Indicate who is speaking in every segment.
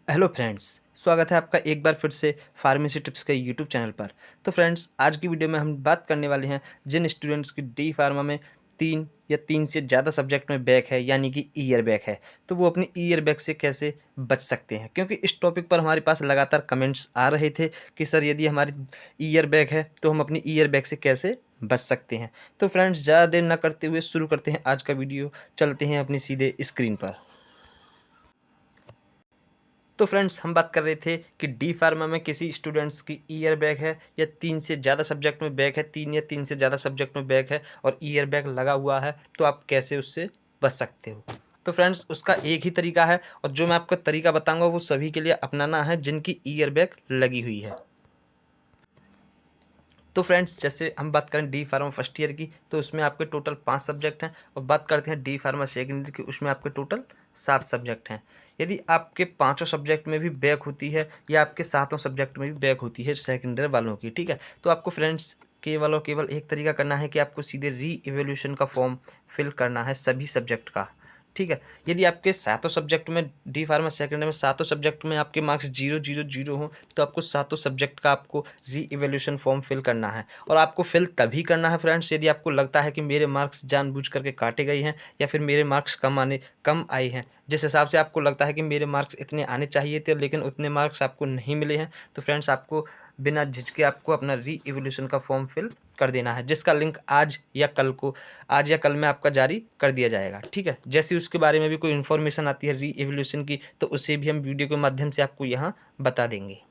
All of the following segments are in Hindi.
Speaker 1: हेलो फ्रेंड्स, स्वागत है आपका एक बार फिर से फार्मेसी टिप्स के यूट्यूब चैनल पर। तो फ्रेंड्स, आज की वीडियो में हम बात करने वाले हैं जिन स्टूडेंट्स की डी फार्मा में 3 या 3 से ज़्यादा सब्जेक्ट में बैक है, यानी कि ईयर बैक है, तो वो अपनी ईयर बैक से कैसे बच सकते हैं। क्योंकि इस टॉपिक पर हमारे पास लगातार कमेंट्स आ रहे थे कि सर यदि हमारी ईयर बैक है तो हम अपनी ईयर बैक से कैसे बच सकते हैं। तो फ्रेंड्स, ज़्यादा देर न करते हुए शुरू करते हैं आज का वीडियो। चलते हैं अपनी सीधे स्क्रीन पर। तो फ्रेंड्स, हम बात कर रहे थे कि डी फार्मा में किसी स्टूडेंट्स की ईयर बैग है या 3 से ज़्यादा सब्जेक्ट में बैग है, 3 या 3 से ज़्यादा सब्जेक्ट में बैग है और ईयर बैग लगा हुआ है, तो आप कैसे उससे बच सकते हो। तो फ्रेंड्स, उसका एक ही तरीका है और जो मैं आपको तरीका बताऊंगा वो सभी के लिए अपनाना है जिनकी ईयर बैग लगी हुई है। तो फ्रेंड्स, जैसे हम बात करें डी फार्मा फर्स्ट ईयर की, तो उसमें आपके टोटल 5 सब्जेक्ट हैं और बात करते हैं डी फार्मा सेकेंड ईयर की, उसमें आपके टोटल 7 सब्जेक्ट हैं। यदि आपके पाँचों सब्जेक्ट में भी बैक होती है या आपके सातों सब्जेक्ट में भी बैक होती है सेकेंड ईयर वालों की, ठीक है, तो आपको फ्रेंड्स केवल और केवल एक तरीका करना है कि आपको सीधे री इवोल्यूशन का फॉर्म फिल करना है सभी सब्जेक्ट का। ठीक है, यदि आपके सातों सब्जेक्ट में डी फार्मा सेकेंड में सातों सब्जेक्ट में आपके मार्क्स 0 0 0 हो, तो आपको सातों सब्जेक्ट का आपको री इवोल्यूशन फॉर्म फिल करना है। और आपको फिल तभी करना है फ्रेंड्स यदि आपको लगता है कि मेरे मार्क्स जानबूझ करके काटे गए हैं या फिर मेरे मार्क्स कम आए हैं। जिस हिसाब से आपको लगता है कि मेरे मार्क्स इतने आने चाहिए थे लेकिन उतने मार्क्स आपको नहीं मिले हैं, तो फ्रेंड्स आपको बिना झिझके आपको अपना री इवोल्यूशन का फॉर्म फिल कर देना है, जिसका लिंक आज या कल में आपका जारी कर दिया जाएगा। ठीक है, जैसे उसके बारे में भी कोई इन्फॉर्मेशन आती है री इवोल्यूशन की, तो उसे भी हम वीडियो के माध्यम से आपको यहाँ बता देंगे।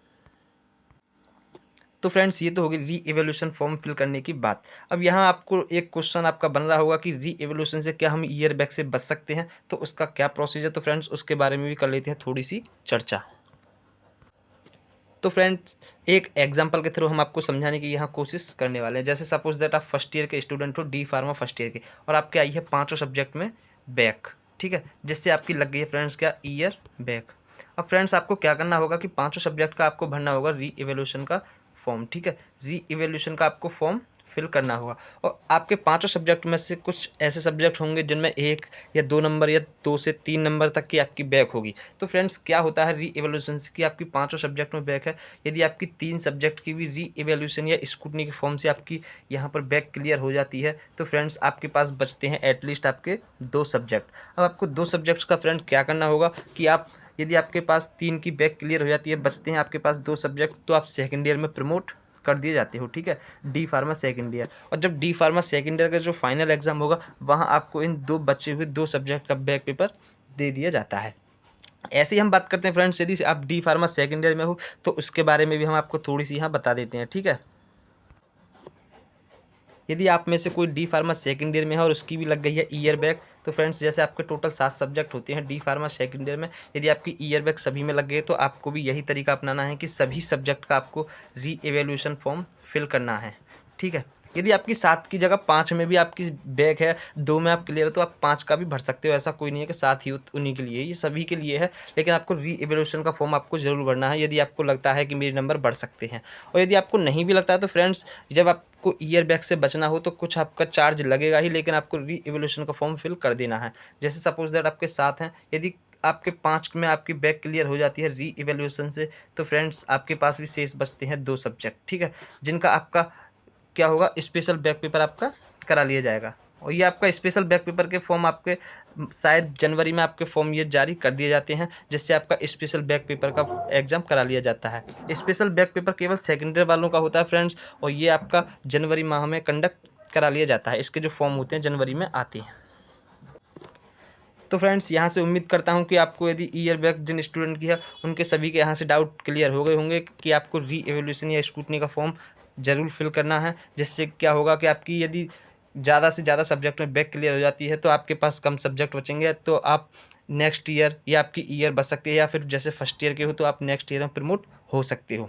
Speaker 1: तो फ्रेंड्स, ये तो होगी री एवोल्यूशन फॉर्म फिल करने की बात। अब यहाँ आपको एक क्वेश्चन आपका बन रहा होगा कि री एवोल्यूशन से क्या हम ईयर बैक से बच सकते हैं, तो उसका क्या प्रोसीजर। तो फ्रेंड्स, उसके बारे में भी कर लेते हैं थोड़ी सी चर्चा। तो फ्रेंड्स, एक एग्जांपल के थ्रू हम आपको समझाने की यहाँ कोशिश करने वाले हैं। जैसे सपोज दैट आप फर्स्ट ईयर के स्टूडेंट हो, डी फार्मा फर्स्ट ईयर के, और आपके आई है पाँचों सब्जेक्ट में बैक। ठीक है, जिससे आपकी लग गई है फ्रेंड्स क्या, ईयर बैक। अब फ्रेंड्स, आपको क्या करना होगा कि पाँचों सब्जेक्ट का आपको भरना होगा री इवेल्यूशन का फॉर्म। ठीक है, री इवेल्यूशन का आपको फॉर्म फिल करना होगा और आपके पांचों सब्जेक्ट में से कुछ ऐसे सब्जेक्ट होंगे जिनमें 1 या 2 नंबर या 2 से 3 नंबर तक की आपकी बैक होगी। तो फ्रेंड्स, क्या होता है री इवेल्यूशन से कि आपकी पांचों सब्जेक्ट में बैक है, यदि आपकी 3 सब्जेक्ट की भी री इवेल्यूशन या स्क्रूटनी के फॉर्म से आपकी यहाँ पर बैक क्लियर हो जाती है, तो फ्रेंड्स आपके पास बचते हैं एटलीस्ट आपके 2 सब्जेक्ट। अब आपको 2 सब्जेक्ट्स का फ्रेंड क्या करना होगा कि आप, यदि आपके पास 3 की बैक क्लियर हो जाती है, बचते हैं आपके पास 2 सब्जेक्ट, तो आप सेकेंड ईयर में प्रमोट कर दिए जाते हो। ठीक है, डी फार्मा सेकेंड ईयर। और जब डी फार्मा सेकेंड ईयर का जो फाइनल एग्जाम होगा, वहाँ आपको इन दो बचे हुए 2 सब्जेक्ट का बैक पेपर दे दिया जाता है। ऐसे ही हम बात करते हैं फ्रेंड्स, यदि आप डी फार्मा सेकेंड ईयर में हो तो उसके बारे में भी हम आपको थोड़ी सी यहाँ बता देते हैं। ठीक है, यदि आप में से कोई डी फार्मा सेकेंड ईयर में है और उसकी भी लग गई है ईयर बैक, तो फ्रेंड्स जैसे आपके टोटल 7 सब्जेक्ट होते हैं डी फार्मा सेकेंड ईयर में, यदि आपकी ईयर बैक सभी में लग गई तो आपको भी यही तरीका अपनाना है कि सभी सब्जेक्ट का आपको री एवेल्यूशन फॉर्म फिल करना है। ठीक है, यदि आपकी 7 की जगह 5 में भी आपकी बैक है, 2 में आप क्लियर हो, तो आप 5 का भी भर सकते हो। ऐसा कोई नहीं है कि 7 ही उन्हीं के लिए, ये सभी के लिए है। लेकिन आपको री एवेल्यूशन का फॉर्म आपको जरूर भरना है यदि आपको लगता है कि मेरे नंबर बढ़ सकते हैं। और यदि आपको नहीं भी लगता है तो फ्रेंड्स, जब आपको ईयर बैक से बचना हो तो कुछ आपका चार्ज लगेगा ही, लेकिन आपको री इवोल्यूशन का फॉर्म फिल कर देना है। जैसे सपोज दैट आपके 7 हैं, यदि आपके 5 में आपकी बैक क्लियर हो जाती है री इवोल्यूशन से, तो फ्रेंड्स आपके पास भी शेष बचते हैं 2 सब्जेक्ट। ठीक है, जिनका आपका क्या होगा, स्पेशल बैक पेपर आपका करा लिया जाएगा। और ये आपका स्पेशल बैक पेपर के फॉर्म आपके शायद जनवरी में आपके फॉर्म ये जारी कर दिए जाते हैं, जिससे आपका स्पेशल बैक पेपर का एग्जाम करा लिया जाता है। स्पेशल बैक पेपर केवल सेकेंड ईयर वालों का होता है फ्रेंड्स, और ये आपका जनवरी माह में कंडक्ट करा लिया जाता है। इसके जो फॉर्म होते हैं जनवरी में आते हैं। तो फ्रेंड्स, यहाँ से उम्मीद करता हूँ कि आपको, यदि ईयर बैक जिन स्टूडेंट की है उनके सभी के यहाँ से डाउट क्लियर हो गए होंगे कि आपको री एवोल्यूशन या स्क्रूटनी का फॉर्म जरूर फिल करना है। जिससे क्या होगा कि आपकी यदि ज़्यादा से ज़्यादा सब्जेक्ट में बैक क्लियर हो जाती है तो आपके पास कम सब्जेक्ट बचेंगे, तो आप नेक्स्ट ईयर या आपकी ईयर बच सकती है, या फिर जैसे फर्स्ट ईयर के हो तो आप नेक्स्ट ईयर में प्रमोट हो सकते हो।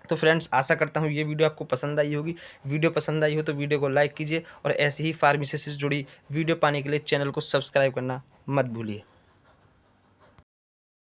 Speaker 1: तो फ्रेंड्स, आशा करता हूँ ये वीडियो आपको पसंद आई होगी। वीडियो पसंद आई हो तो वीडियो को लाइक कीजिए और ऐसे ही फार्मेसी से जुड़ी वीडियो पाने के लिए चैनल को सब्सक्राइब करना मत भूलिए।